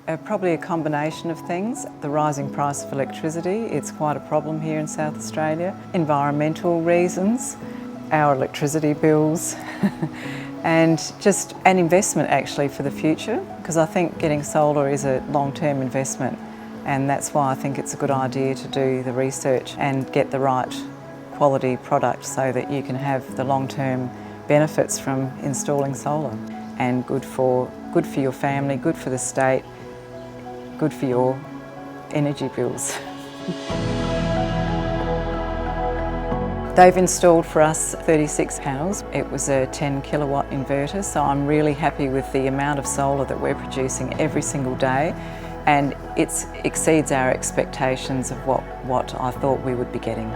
Probably a combination of things. The rising price of electricity, it's quite a problem here in South Australia. Environmental reasons, our electricity bills, and just an investment actually for the future, because I think getting solar is a long-term investment, and that's why I think it's a good idea to do the research and get the right quality product so that you can have the long-term benefits from installing solar. And good for your family, good for the state, good for your energy bills. They've installed for us 36 panels. It was a 10 kilowatt inverter, so I'm really happy with the amount of solar that we're producing every single day, and it exceeds our expectations of what I thought we would be getting.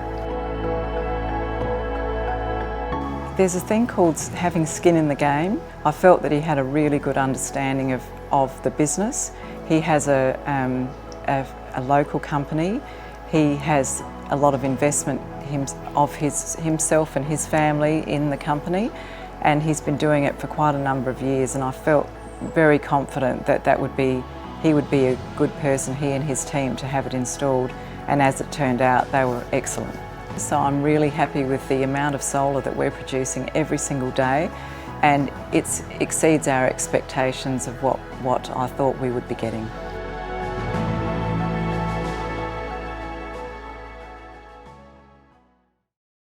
There's a thing called having skin in the game. I felt that he had a really good understanding of the business. He has a local company. He has a lot of investment of himself and his family in the company, and he's been doing it for quite a number of years, and I felt very confident that he would be a good person, he and his team, to have it installed, and as it turned out, they were excellent. So I'm really happy with the amount of solar that we're producing every single day, and it exceeds our expectations of what I thought we would be getting.